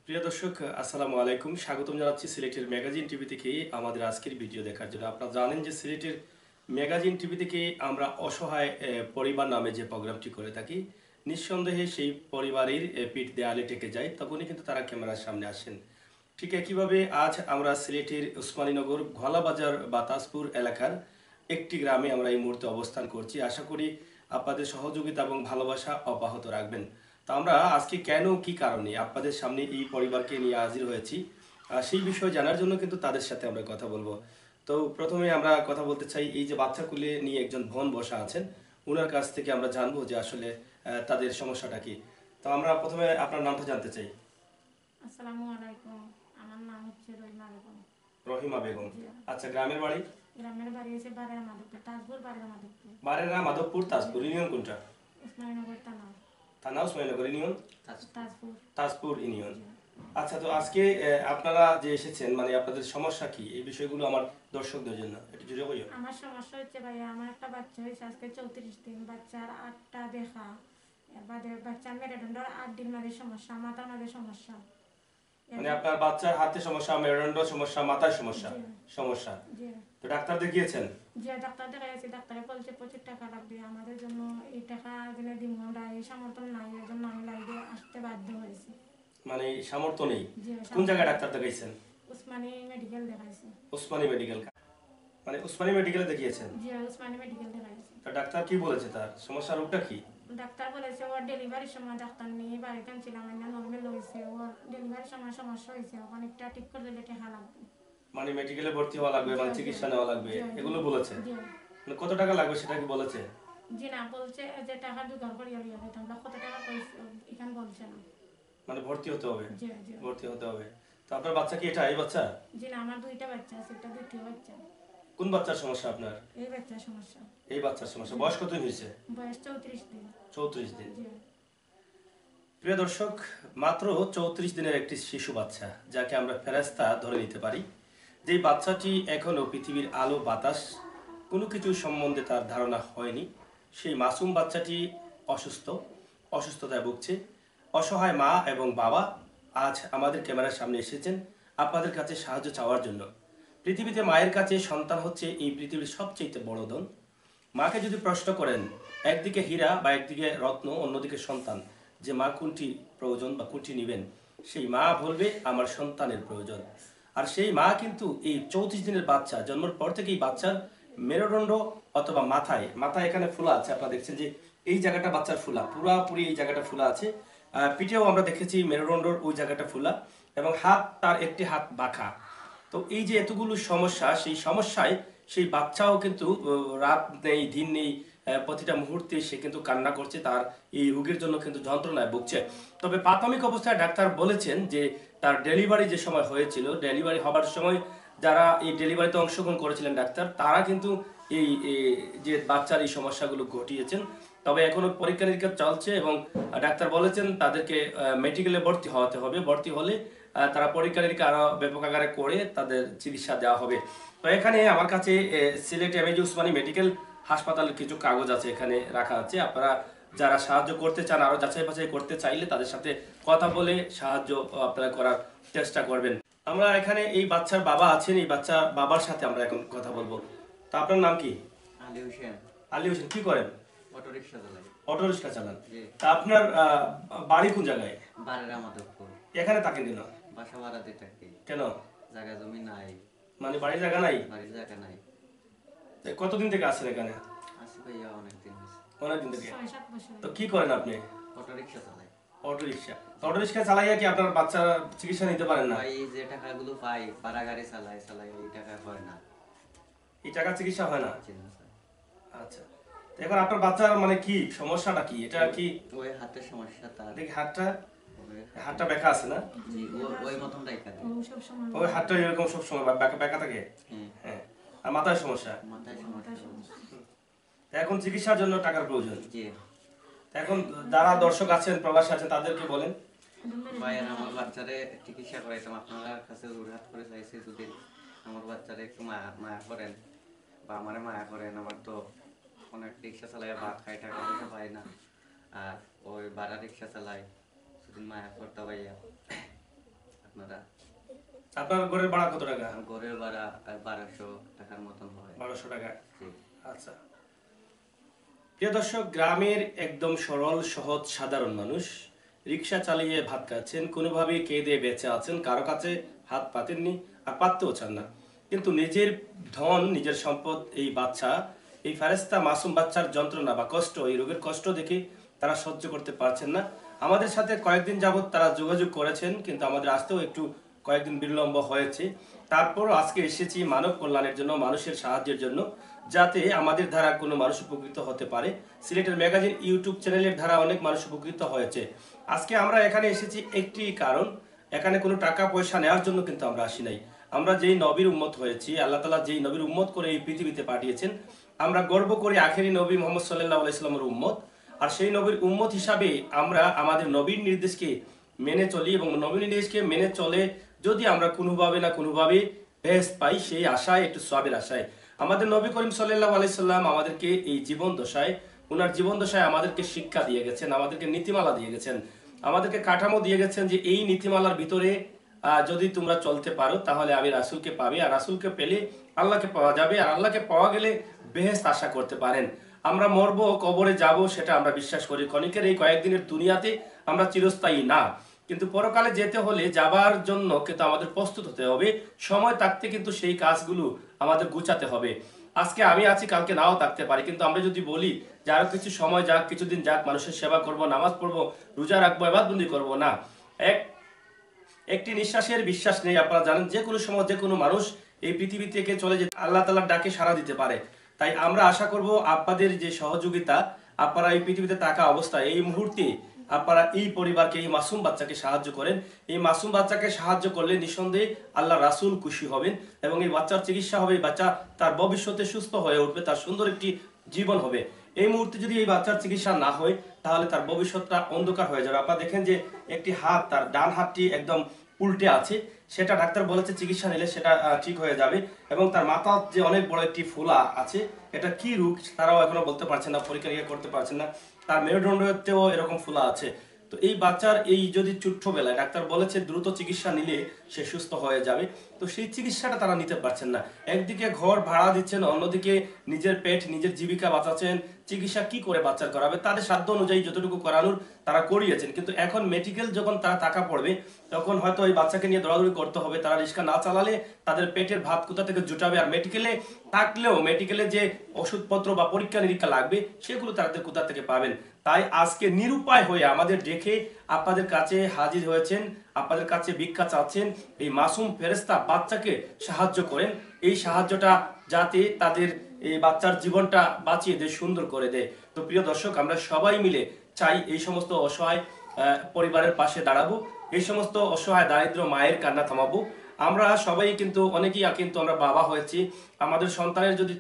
প্রিয় দর্শক, আসসালামু আলাইকুম। স্বাগতম জানাচ্ছি সিলেটের ম্যাগাজিন টিভি থেকে আমাদের আজকের ভিডিও দেখার জন্য। আপনারা জানেন যে সিলেটের ম্যাগাজিন টিভি থেকে আমরা অসহায় পরিবার নামে যে প্রোগ্রামটি করে থাকি, নিঃসন্দেহে সেই পরিবারের পিঠ দেয়ালে টেকে যায়, তখনই কিন্তু তারা ক্যামেরার সামনে আসেন। ঠিক একইভাবে আজ আমরা সিলেটের উসমানীনগর ঘোলাবাজার বাতাসপুর এলাকার একটি গ্রামে আমরা এই মুহূর্তে অবস্থান করছি। আশা করি আপনাদের সহযোগিতা এবং ভালোবাসা অব্যাহত রাখবেন। তো আমরা আজকে কেন কি কারণে আপনাদের সামনে এই পরিবারকে নিয়ে হাজির হয়েছি, সেই বিষয়ে জানার জন্য কিন্তু তাদের সাথে আমরা কথা বলবো। তো প্রথমে আমরা কথা বলতে চাই, এই যে বাচ্চা কুলে নিয়ে একজন বোন বসা আছেন, ওনার কাছ থেকে আমরা জানবো যে আসলে তাদের সমস্যাটা কি। তো আমরা প্রথমে আপনার নামটা জানতে চাই। আসসালামু আলাইকুম। আমার নাম হচ্ছে রহিমা বেগম। রহিমা বেগম। জি। আচ্ছা, গ্রামের বাড়ি? গ্রামের বাড়ি হচ্ছে বারেরা মাধবপুর, তাজপুর বারেরা মাধবপুর। বারেরা মাধবপুর, জি। তাজপুর ইউনিয়ন কোনটা? উসমানীনগর থানা। থানা উসমানীনগর, ইউনিয়ন তাজপুর। তাজপুর ইউনিয়ন। জি। আচ্ছা, তো আজকে আপনারা যে এসেছেন, মানে আপনাদের সমস্যা কি, এই বিষয়গুলো আমার দর্শকদের জন্য একটু জুড়ে বলিও। আমার সমস্যা হচ্ছে ভাইয়া, আমার একটা বাচ্চা হয়েছে আজকে 34 দিন, বাচ্চার 8টা দেখা, এর বাদে বাচ্চার মেরুদণ্ডের 8 দিন মাঝে সমস্যা, মাথার মাঝে সমস্যা। মানে আপনার বাচ্চার হাতে সমস্যা, মেরুদণ্ড সমস্যা, মাথায় সমস্যা। জি। সমস্যা জি। তো ডাক্তার দেখিয়েছেন? যে ডাক্তার দেখাইছি, ডাক্তারে বলছে 25 টাকা লাগবে। আমাদের জন্য এই টাকা দিনে দিব আমরা, এই সামর্থ্য নাই, এর জন্য আমি লাইভে আসতে বাধ্য হয়েছি। মানে সামর্থ্য নেই? জি। কোন জায়গায় ডাক্তার দেখাইছেন? উসমানী মেডিকেল দেখাইছি। উসমানী মেডিকেল? মানে উসমানী মেডিকেলে দেখিয়েছেন? জি, উসমানী মেডিকেল দেখাইছি। তো ডাক্তার কি বলেছে, তার সমস্যার রোগটা কি? ডাক্তার বলেছে ওর ডেলিভারির সময়, ডাক্তার নিয়ে বাড়িতে ছিলাম, নর্মাল হয়েছে, ওর ডেলিভারির সময় সমস্যা হয়েছে, অনেকটা ঠিক করে দিলে টাকা লাগবে। মানে মেডিকেলে ভর্তি হওয়া লাগবে, মানে চিকিৎসা নেওয়া লাগবে, এগুলো বলেছে? জি। মানে কত টাকা লাগবে সেটা কি বলেছে? জি না, বলছে যে টাকা জোগাড় করিয়া লিয়া হবে, তোমরা কত টাকা এখানে বলছে না। মানে ভর্তি হতে হবে? জি। জি। ভর্তি হতে হবে। তো আপনার বাচ্চা কি এটা, এই বাচ্চা? জি না, আমার 2টা বাচ্চা আছে, এটা দ্বিতীয় বাচ্চা। কোন বাচ্চার সমস্যা আপনার? এই বাচ্চার সমস্যা। এই বাচ্চার সমস্যা। বয়স কতদিন হয়েছে? বয়স 34 দিন। 34 দিন। জি। প্রিয় দর্শক, মাত্র 34 দিনের একটি শিশু বাচ্চা, যাকে আমরা ফেরেশতা ধরে নিতে পারি, যেই বাচ্চাটি এখনো পৃথিবীর আলো বাতাস কোনো কিছু সম্বন্ধে তার ধারণা হয়নি, সেই মাসুম বাচ্চাটি অসুস্থ, অসুস্থতায় ভুগছে। অসহায় মা এবং বাবা আজ আমাদের ক্যামেরার সামনে এসেছেন আপনাদের কাছে সাহায্য চাওয়ার জন্য। পৃথিবীতে মায়ের কাছে সন্তান হচ্ছে এই পৃথিবীর সবচেয়ে বড় ধন। মাকে যদি প্রশ্ন করেন, একদিকে হীরা বা একদিকে রত্ন, অন্যদিকে সন্তান, যে মা কোনটি প্রয়োজন বা কোনটি নেবেন, সেই মা বলবে আমার সন্তানের প্রয়োজন। আর সেই মা কিন্তু এই 34 দিনের বাচ্চা জন্মের পর থেকেই বাচ্চার মেরুদণ্ড অথবা মাথায়, মাথায় এখানে ফোলা আছে, আপনারা দেখছেন যে এই জায়গাটা বাচ্চার ফোলা, পুরাপুরি এই জায়গাটা ফোলা আছে। পিঠেও আমরা দেখেছি মেরুদণ্ডর ওই জায়গাটা ফোলা, এবং হাত, তার একটি হাত বাঁকা। তো এই যে এতগুলো সমস্যা, সেই সমস্যায় সেই বাচ্চাও কিন্তু রাত নেই দিন নেই, প্রতিটা মুহূর্তে সে কিন্তু কান্না করছে, তার এই রোগের জন্য কিন্তু যন্ত্রণায় ভুগছে। তবে প্রাথমিক অবস্থায় ডাক্তার বলেছেন যে তার ডেলিভারি যে সময় হয়েছিল, ডেলিভারি হবার সময় যারা এই ডেলিভারিতে অংশগ্রহণ করেছিলেন ডাক্তার, তারা কিন্তু এই যে বাচ্চার এই সমস্যাগুলো ঘটিয়েছেন। তবে এখনো পরীক্ষা নিরীক্ষা চলছে, এবং ডাক্তার বলেছেন তাদেরকে মেডিকেলে ভর্তি হওয়াতে হবে। ভর্তি হলে তারা পরীক্ষা নিরীক্ষা আরো ব্যাপক আকারে করে তাদের চিকিৎসা দেওয়া হবে। তো এখানে আমার কাছে সিলেট এমএজি উসমানী মেডিকেল হাসপাতালের কিছু কাগজ আছে, এখানে রাখা আছে। আপনারা যারা সাহায্য করতে চান, আরো যাচাই বাছাই করতে চাইলে তাদের সাথে কথা বলে সাহায্য আপনারা করার চেষ্টা করবেন। আমরা এখানে এই বাচ্চার বাবা আছেন, এই বাচ্চা বাবার সাথে আমরা এখন কথা বলবো। তা আপনার নাম কি? আলী হোসেন। আলী হোসেন। কি করেন? অটো রিক্সা চালাই। অটো রিক্সা চালান? জি। তা আপনার বাড়ি কোন জায়গায়? বারেরা মাধবপুর। এখানে থাকেন কেন? বাসা ভাড়া দিয়ে থাকি। কেন? জায়গা জমি নাই। মানে বাড়ির জায়গা নাই? বাড়ির জায়গা নাই। তো কতদিন থেকে আসছেন এখানে? আসি ভাইয়া অনেকদিন হয়েছে। অনেকদিন থেকে। 6-7 বছর। তো কি করেন আপনি? অটো রিক্সা চালাই। Auto rickshaw. অটো রিক্সা চালাইয়া কি আপনার বাচ্চা চিকিৎসা নিতে পারেন না? ভাই এই যে টাকাগুলো পাই ভাড়া গাড়ি চালাই চালাই এই টাকা হয় না। এই টাকা চিকিৎসা হয় না? জি না স্যার। আচ্ছা, তো এখন আপনার বাচ্চার মানে কি সমস্যাটা কি, এটা কি? ওই হাতের সমস্যা তার। দেখি হাতটা, ওই হাতটা ব্যাকা আছে না? জি ওই মতন টাকা দেয়। ও সব সময় ওই হাতটা এরকম সব সময় ব্যাকা ব্যাকা থাকে। হ্যাঁ হ্যাঁ। আর মাথায় সমস্যা। মাথায় মাথার সমস্যা। সমস্যা। তো এখন চিকিৎসার জন্য টাকার প্রয়োজন। জি তো এখন যারা দর্শক আছেন, প্রবাসী আছেন, তাদেরকে বলেন। ভাইয়ের আমার বাচ্চারে চিকিৎসা করাইতাম, আপনার কাছে জোরহাত করে চাইছি যদি আমার বাচ্চারে একটু মায়া মায়া করেন বা আমারে মায়া করেন। আমার তো অনেক রিক্সা চালাই, ভাত খাই, টাকা পয়সা পাই না, আর ওই ভাড়া রিক্সা চালাই, যদি মায়া করতে ভাইয়া। আপনার ঘরের ভাড়া কত টাকা? ঘরের ভাড়া 1200 টাকার মতন হয়। 1200 টাকা। জি। আচ্ছা, প্রিয় দর্শক, গ্রামের একদম সরল সহজ সাধারণ মানুষ রিক্সা চালিয়ে ভাত খাচ্ছেন, কোনোভাবে খেয়ে দিয়ে বেঁচে আছেন, কারো কাছে হাত পাতেননি আর পাততেও চান না। কিন্তু নিজের ধন, নিজের সম্পদ, এই বাচ্চা, এই ফেরেশতা মাসুম বাচ্চার যন্ত্রণা বা কষ্ট, এই রোগের কষ্ট দেখে তারা সহ্য করতে পারছেন না। আমাদের সাথে কয়েকদিন যাবৎ তারা যোগাযোগ করেছেন, কিন্তু আমাদের আসতেও একটু কয়েকদিন বিলম্ব হয়েছে। তারপরও আজকে এসেছি মানব কল্যাণের জন্য, মানুষের সাহায্যের জন্য, যাতে আমাদের দ্বারা কোনো মানুষ উপকৃত হতে পারে। সিলেটের ম্যাগাজিন ইউটিউব চ্যানেলের দ্বারা অনেক মানুষ উপকৃত হয়েছে। আজকে আমরা এখানে এসেছি একটি কারণ, এখানে কোনো টাকা পয়সা নেওয়ার জন্য কিন্তু আমরা আসি নাই। আমরা যেই নবীর উম্মত হয়েছি, আল্লাহ তাআলা যেই নবীর উম্মত করে এই পৃথিবীতে পাঠিয়েছেন, আমরা গর্ব করি আখেরি নবী মুহাম্মদ সাল্লাল্লাহু আলাইহি সাল্লামের উম্মত। আর সেই নবীর উম্মত হিসাবে আমরা আমাদের নবীর নির্দেশকে মেনে চলি, এবং নবীর নির্দেশকে মেনে চলে যদি আমরা কোনোভাবে না কোনোভাবে বেহেশত পাই, সেই আশায়, একটু সওয়াবের আশায়। আমাদের নবী করিম সাল্লাল্লাহু আলাইহি সাল্লাম আমাদেরকে এই জীবন দশায়, ওনার জীবন দশায় আমাদেরকে শিক্ষা দিয়ে গেছেন, আমাদেরকে নীতিমালা দিয়ে গেছেন, আমাদেরকে কাঠামো দিয়ে গেছেন যে এই নীতিমালার ভিতরে যদি তোমরা চলতে পারো তাহলে আমি রাসূলকে পাবে, আর রাসূলকে পেলে আল্লাহকে পাওয়া যাবে, আর আল্লাহকে পাওয়া গেলে বেহেশত আশা করতে পারেন। আমরা মরবো, কবরে যাব, সেটা আমরা বিশ্বাস করি। ক্ষণিকের এই কয়েকদিনের দুনিয়াতে আমরা চিরস্থায়ী না, কিন্তু পরকালে যেতে হলে যাবার জন্য কিন্তু আমাদের প্রস্তুত হতে হবে। সময় থাকতে কিন্তু সেই কাজগুলো আমাদের গুছাতে হবে। আজকে আমি আছি, কালকে নাও থাকতে পারি, কিন্তু আমরা যদি বলি যে আরো কিছু সময় যাক, কিছুদিন যাক, মানুষের সেবা করব, নামাজ পড়বো, রোজা রাখবো, ইবাদতবন্দি করবো না, একটি নিঃশ্বাসের বিশ্বাস নেই। আপনারা জানেন যে কোনো সময় যে কোনো মানুষ এই পৃথিবী থেকে চলে যেতে আল্লাহ তাআলার ডাকে সাড়া দিতে পারে। তাই আমরা আশা করব আপনাদের যে সহযোগিতা, আপনারা এই পৃথিবীতে থাকা অবস্থায় এই মুহূর্তে আপনারা এই পরিবারকে, এই মাসুম বাচ্চাকে সাহায্য করেন। এই মাসুম বাচ্চাকে সাহায্য করলে নিঃসন্দেহে আল্লাহ রাসূল খুশি হবেন, এবং এই বাচ্চার চিকিৎসা হবে, বাচ্চা তার ভবিষ্যতে সুস্থ হয়ে উঠবে, তার সুন্দর একটি জীবন হবে। এই মুহূর্তে যদি এই বাচ্চার চিকিৎসা না হয় তাহলে তার ভবিষ্যৎটা অন্ধকার হয়ে যাবে। আপনারা দেখেন যে একটি হাত, তার ডান হাতটি একদম উল্টে আছে, সেটা ডাক্তার বলেছে চিকিৎসা নিলে সেটা ঠিক হয়ে যাবে, এবং তার মাথা যে অনেক বড় একটি ফোলা আছে, এটা কি রোগ তারাও এখনো বলতে পারছেন না, পরীক্ষা নিরীক্ষা করতে পারছেন না। তার মেরুদণ্ডতেও এরকম ফোলা আছে। তো এই বাচ্চার এই যদি ছোট্টবেলায় ডাক্তার বলেছে দ্রুত চিকিৎসা নিলে সে সুস্থ হয়ে যাবে, তো সেই চিকিৎসাটা তারা নিতে পারছেন না। একদিকে ঘর ভাড়া দিচ্ছেন, অন্যদিকে নিজের পেট, নিজের জীবিকা বাঁচাচ্ছেন, চিকিৎসা কি করে বাচ্চার করাবে? তাদের সাধ্য অনুযায়ী যতটুকু করানোর তারা করিয়েছেন, কিন্তু এখন মেডিকেল যখন তারা টাকা পড়বে তখন হয়তো ওই বাচ্চাকে নিয়ে দৌড়াদৌড়ি করতে হবে। তারা রিক্সা না চালালে তাদের পেটের ভাত কোথা থেকে জুটাবে? আর মেডিকেলে থাকলেও মেডিকেলে যে ওষুধপত্র বা পরীক্ষা নিরীক্ষা লাগবে সেগুলো তাদের কোথা থেকে পাবেন? তাই আজকে নিরুপায় হয়ে আমাদের দেখে আপনাদের কাছে হাজির হয়েছেন, আপনাদের কাছে ভিক্ষা চাচ্ছেন। এই মাসুম ফেরেশতা বাচ্চাকে সাহায্য করেন, এই সাহায্যটা যাতে তাদের এই বাচ্চার জীবনটা বাঁচিয়ে দেয়, সুন্দর করে দেয়। তো প্রিয় দর্শক, আমরা সবাই মিলে চাই এই সমস্ত অসহায় পরিবারের পাশে দাঁড়াবো, এই সমস্ত অসহায় দারিদ্র মায়ের কান্না থামাবো। আমরা সবাই কিন্তু অনেকেই কিন্তু আমরা বাবা হয়েছি, আমাদের সন্তানের যদি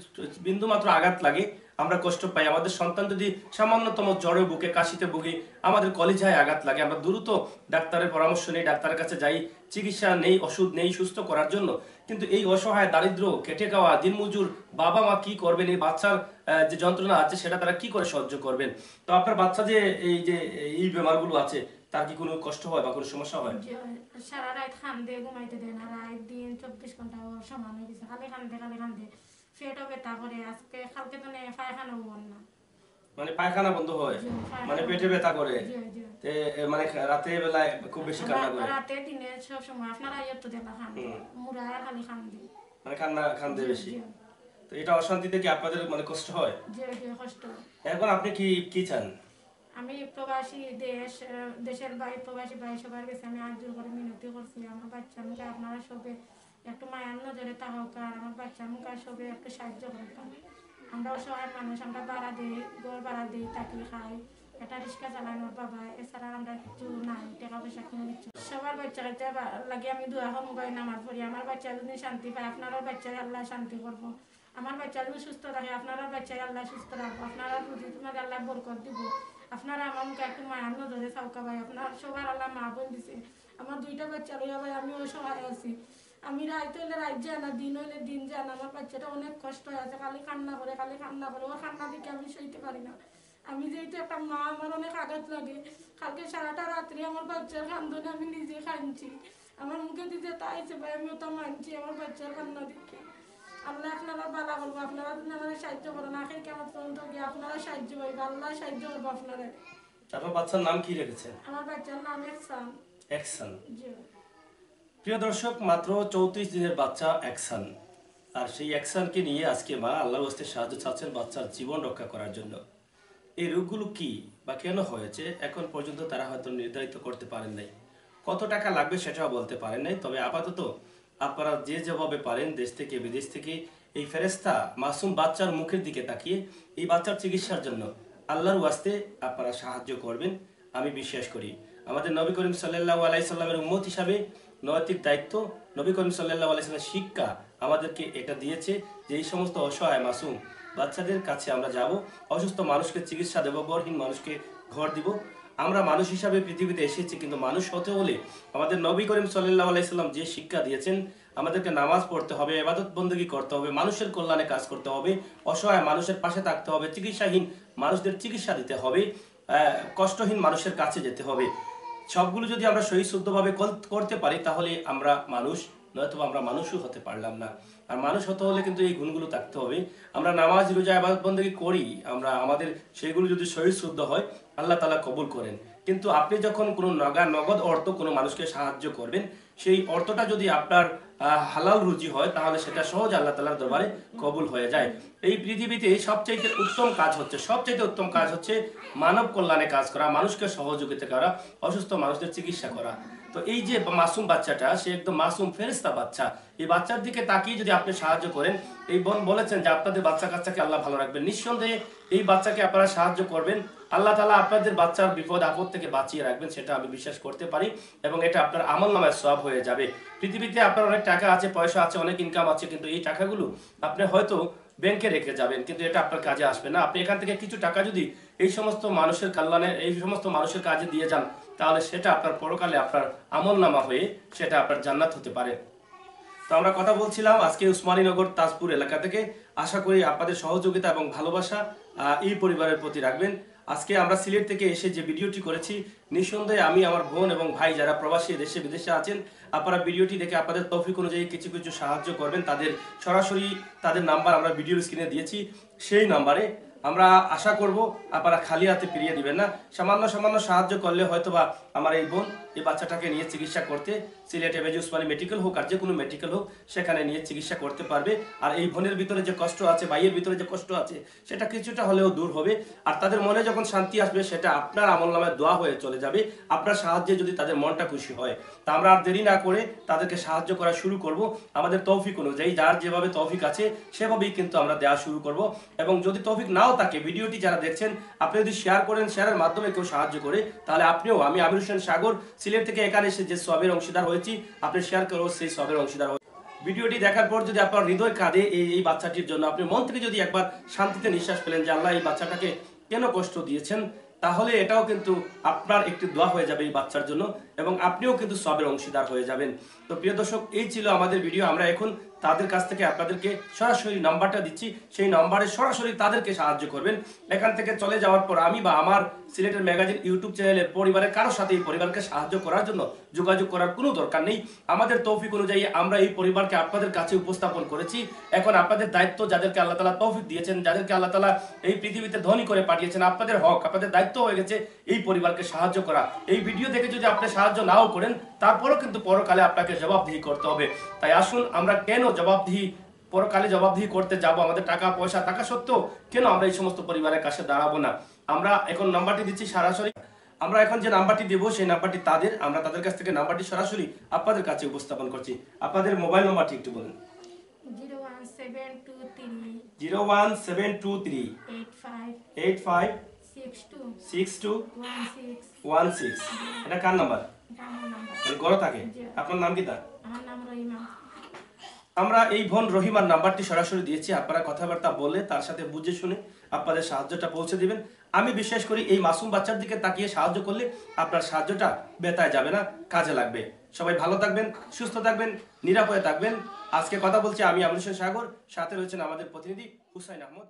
বিন্দুমাত্র আঘাত লাগে আমরা কষ্ট পাই, আমাদের সন্তান যদি সামান্যতম জ্বরে বুকে, কাশিতে ভুগে, আমাদের কলিজায় আঘাত লাগে, আমরা দ্রুত ডাক্তারের পরামর্শ নেই, ডাক্তারের কাছে যাই, চিকিৎসা নেই, ওষুধ নেই সুস্থ করার জন্য। কিন্তু এই অসহায় দারিদ্র খেটে খাওয়া দিনমজুর বাবা মা কি করবেন? এই বাচ্চার যে যন্ত্রণা আছে সেটা তারা কি করে সহ্য করবেন? তো আপনার বাচ্চা যে এই বেমারগুলো আছে, তার কি কোনো কষ্ট হয় বা কোনো সমস্যা হয়? সারা রাত খান্দে, ঘুমাইতে দেয় না, রাত দিন 24 ঘন্টা ওর সমান হয়ে গেছে, খালি খান্দে খালি খান্দে, পেটও ব্যথা করে। আজকে কালকে তো পায়খানাও বল না, মানে পায়খানা বন্ধ হয়, মানে পেটে ব্যথা করে, মানে রাতে বেলায় খুব বেশি কান্না করে? রাতে দিনে সব সময় আপনারা তো দেখা খান মুরা খালি খান্দে, মানে কান্দে বেশি। তো এটা অশান্তিতে কি আপনাদের মানে কষ্ট হয়? কষ্ট। এখন আপনি কি কি চান? আমি প্রবাসী দেশের বাইরে, প্রবাসী ভাই সবার কাছে আমি আজ জোর করে মিনতি করছি, আমার বাচ্চা মুখে আপনারা সবে একটু মায়ার নজরে তাহক, আর আমার বাচ্চা মুখে সবে একটু সাহায্য করতাম। আমরা অসহায় মানুষ, আমরা ভাড়া দিই, ঘর ভাড়া দিই, তাকি খাই, একটা রিক্সা চালাই আমার বাবা, এছাড়া আমরা কিছু নাই, টাকা পয়সা কিনে দিচ্ছি। সবার বাচ্চা কাচ্চা লাগে আমি দোয়া মোবাইল নামাজ পড়ি, আমার বাচ্চা যদি শান্তি পায় আপনারাও বাচ্চায় আল্লাহ শান্তি করবো, আমার বাচ্চা যদি সুস্থ থাকে আপনারাও বাচ্চায় আল্লাহ সুস্থ রাখবো, আপনারা বুঝি তোমাদের আল্লাহ বরকত দিব। আপনারা আমার মুখে একটু মায়ার নজরে চাউকা ভাই, আপনার সবার আল্লাহ মা বোন দিছে। আমার দুইটা বাচ্চা লইয়া ভাই আমি অসহায় আছি, আমি রাত হইলে রাত যায় না, দিন হইলে দিন যায় না, আমার বাচ্চাটা অনেক কষ্ট হয়ে আছে, খালি কান্না করে খালি কান্না করে, ও কান্না দিকে আমি সইতে পারি না। আমি যেহেতু একটা মা, আমার অনেক আঘাত লাগে। কালকে সারাটা রাত্রি আমার বাচ্চার কান্দনে আমি নিজে কাঁদছি, আমার মুখে দিতে তাইছে ভাই, আমি ওটা মানছি আমার বাচ্চার কান্না দেখে। আল্লাহ আপনারা বালা করবো, আপনারা আপনারা সাহায্য করেন, আখের কেমন পর্যন্ত গিয়ে আপনারা সাহায্য করবো, আল্লাহ সাহায্য করবো আপনারা। আপনার বাচ্চার নাম কি রেখেছেন? আমার বাচ্চার নাম এহসান। একসান। জি। প্রিয় দর্শক, মাত্র 34 দিনের বাচ্চা একসান, আর সেই একসানকে নিয়ে আজকে মা আল্লাহর হস্তে সাহায্য চাচ্ছেন বাচ্চার জীবন রক্ষা করার জন্য। এই রোগগুলো কি বা কেন হয়েছে এখন পর্যন্ত তারা হয়তো নির্ধারিত করতে পারেন নাই, কত টাকা লাগবে সেটাও বলতে পারেন নাই। তবে আপাতত আপনারা যে যেভাবে পারেন দেশ থেকে বিদেশ থেকে এই ফেরেশতা মাসুম বাচ্চার মুখের দিকে তাকিয়ে এই বাচ্চার চিকিৎসার জন্য আল্লাহর ওয়াস্তে আপনারা সাহায্য করবেন আমি বিশ্বাস করি। আমাদের নবী করিম সাল্লাল্লাহু আলাইহি সাল্লামের উম্মত হিসাবে নৈতিক দায়িত্ব, নবী করিম সাল্লাল্লাহু আলাইহি সাল্লামের শিক্ষা আমাদেরকে এটা দিয়েছে যে এই সমস্ত অসহায় মাসুম বাচ্চাদের কাছে আমরা যাব, অসুস্থ মানুষকে চিকিৎসা দেব, গর্ভহীন মানুষকে ঘর দিব। আমরা মানুষ হিসাবে পৃথিবীতে এসেছি, কিন্তু মানুষ হতে হলে আমাদের নবী করিম সাল্লাল্লাহু আলাইহি সাল্লাম যে শিক্ষা দিয়েছেন আমাদেরকে নামাজ পড়তে হবে, ইবাদত বন্দেগী করতে হবে, মানুষের কল্যাণে কাজ করতে হবে, অসহায় মানুষের পাশে থাকতে হবে, চিকিৎসাহীন মানুষদের চিকিৎসা দিতে হবে, কষ্টহীন মানুষের কাছে যেতে হবে। সবগুলো যদি আমরা সহি শুদ্ধভাবে করতে পারি তাহলে আমরা মানুষ, নয়তো আমরা মানুষও হতে পারলাম না। আর মানুষ হতে হলে কিন্তু এই গুণগুলো থাকতে হবে। আমরা নামাজ রোজা ইবাদত বন্দেগী করি, আমরা আমাদের সেগুলো যদি সহি শুদ্ধ হয় আল্লাহ তাআলা কবুল করেন। কিন্তু আপনি যখন কোনো নগদ অর্থ কোনো মানুষকে সাহায্য করবেন, সেই অর্থটা যদি আপনার হালাল রুজি হয় তাহলে সেটা সহজ আল্লাহ তাআলার দরবারে কবুল হয়ে যায়। এই পৃথিবীতে সবচাইতে উত্তম কাজ হচ্ছে মানব কল্যাণে কাজ করা, মানুষকে সহযোগিতা করা, অসুস্থ মানুষদের চিকিৎসা করা। তো এই যে মাসুম বাচ্চাটা, সে একদম মাসুম ফেরেশতা বাচ্চা, এই বাচ্চার দিকে তাকিয়ে যদি আপনি সাহায্য করেন, এই বোন বলেছেন যে আপনাদের বাচ্চা কাচ্চাকে আল্লাহ ভালো রাখবেন, নিঃসন্দেহে এই বাচ্চাকে আপনারা সাহায্য করবেন, আল্লাহ তাআলা আপনাদের বাচ্চার বিপদ আপদ থেকে বাঁচিয়ে রাখবেন, সেটা আমি বিশ্বাস করতে পারি। এবং এটা আপনার আমলনামায় সওয়াব হয়ে যাবে। পৃথিবীতে আপনার অনেক টাকা আছে, পয়সা আছে, অনেক ইনকাম আছে, কিন্তু এই টাকাগুলো আপনি হয়তো ব্যাংকে রেখে যাবেন, কিন্তু এটা আপনার কাজে আসবে না। আপনি এখান থেকে কিছু টাকা যদি এই সমস্ত মানুষের কল্যাণে, এই সমস্ত মানুষের কাজে দিয়ে যান, তাহলে সেটা আপনার পরকালে আপনার আমলনামা হয়ে সেটা আপনার জান্নাত হতে পারে। তো আমরা কথা বলছিলাম আজকে উসমানীনগর তাজপুর এলাকা থেকে। আশা করি আপনাদের সহযোগিতা এবং ভালোবাসা এই পরিবারের প্রতি রাখবেন। আজকে আমরা সিলেট থেকে এসে যে ভিডিওটি করেছি, নিঃসন্দেহে আমি, আমার বোন এবং ভাই যারা প্রবাসী দেশে বিদেশে আছেন, আপনারা ভিডিওটি দেখে আপনাদের তৌফিক অনুযায়ী কিছু কিছু সাহায্য করবেন। তাদের সরাসরি তাদের নাম্বার আমরা ভিডিওর স্ক্রিনে দিয়েছি, সেই নাম্বারে আমরা আশা করব আপনারা খালি হাতে ফিরিয়ে দিবেন না। সামান্য সাহায্য করলে হয়তোবা আমার এই বোন এই বাচ্চাটাকে নিয়ে চিকিৎসা করতে সিলেট এমএজি উসমানী মেডিকেল হোক আর যে কোনো মেডিকেল হোক সেখানে নিয়ে চিকিৎসা করতে পারবে। আর এই বোনের ভিতরে যে কষ্ট আছে, ভাইয়ের ভিতরে যে কষ্ট আছে, সেটা কিছুটা হলেও দূর হবে। আর তাদের মনে যখন শান্তি আসবে সেটা আপনার আমলনামায় দোয়া হয়ে চলে যাবে, আপনার সাহায্যে যদি তাদের মনটা খুশি হয়। তা আমরা আর দেরি না করে তাদেরকে সাহায্য করা শুরু করব। আমাদের তৌফিক অনুযায়ী যার যেভাবে তৌফিক আছে সেভাবেই কিন্তু আমরা দেওয়া শুরু করব। এবং যদি তৌফিক নাও থাকে, ভিডিওটি যারা দেখছেন আপনি যদি শেয়ার করেন, শেয়ারের মাধ্যমে কেউ সাহায্য করে, তাহলে আপনিও, আমি আমির হোসেন সাগর সিলেট থেকে এখানে এসে যে সবের অংশীদার হয়েছি, আপনি শেয়ার করো সেই সবের অংশীদার। ভিডিওটি দেখার পর যদি আপনার হৃদয় কাঁদে এই বাচ্চাটির জন্য, আপনি মন থেকে যদি একবার শান্তিতে নিঃশ্বাস ফেলেন যে আল্লাহ এই বাচ্চাটাকে কেন কষ্ট দিয়েছেন, তাহলে এটাও কিন্তু আপনার একটি দোয়া হয়ে যাবে এই বাচ্চার জন্য, এবং আপনিও কিন্তু সবের অংশীদার হয়ে যাবেন। তো প্রিয় দর্শক, এই ছিল আমাদের ভিডিও। আমরা এখন তাদের কাছ থেকে আপনাদেরকে সরাসরি নাম্বারটা দিচ্ছি, সেই নাম্বারে সরাসরি তাদেরকে সাহায্য করবেন। এখান থেকে চলে যাওয়ার পর আমি বা আমার সিলেটের ম্যাগাজিন ইউটিউব চ্যানেলের পরিবারের কারোর সাথে এই পরিবারকে সাহায্য করার জন্য যোগাযোগ করার কোনো দরকার নেই। আমাদের তৌফিক অনুযায়ী আমরা এই পরিবারকে আপনাদের কাছে উপস্থাপন করেছি। এখন আপনাদের দায়িত্ব, যাদেরকে আল্লাহ তাআলা তৌফিক দিয়েছেন, যাদেরকে আল্লাহ তাআলা এই পৃথিবীতে ধনী করে পাঠিয়েছেন, আপনাদের হক, আপনাদের দায়িত্ব হয়ে গেছে এই পরিবারকে সাহায্য করা। এই ভিডিও দেখে যদি আপনি সাহায্য নাও করেন, তারপরও কিন্তু পরকালে আপনাকে জবাবদিহি করতে হবে। তাই আসুন, আমরা কেন পরকালে জবাবদিহি করতে যাব? আমাদের টাকা পয়সা থাকা সত্ত্বেও কেন আমরা এই সমস্ত পরিবারের কাছে দাঁড়াবো না? আমরা এখন নাম্বারটি দিচ্ছি সরাসরি। আমরা এখন যে নাম্বারটি দেব সেই নাম্বারটি তাদের, আমরা তাদের কাছ থেকে নাম্বারটি সরাসরি আপনাদের কাছে উপস্থাপন করছি। আপনাদের মোবাইল নাম্বারটি একটু বলুন। 01723 85 62 16। এটা কার নাম্বার? গড় থাকে। আপনার নাম কি? আমার নাম রহিমা। আমরা এই বোন রহিমার নাম্বারটি সরাসরি দিয়েছি। আপনারা কথাবার্তা বলে তার সাথে বুঝে শুনে আপনাদের সাহায্যটা পৌঁছে দিবেন। আমি বিশ্বাস করি এই মাসুম বাচ্চার দিকে তাকিয়ে সাহায্য করলে আপনার সাহায্যটা বেতায় যাবে না, কাজে লাগবে। সবাই ভালো থাকবেন, সুস্থ থাকবেন, নিরাপদে থাকবেন। আজকে কথা বলছি আমি আমির হোসেন সাগর, সাথে রয়েছেন আমাদের প্রতিনিধি হুসাইন আহমদ।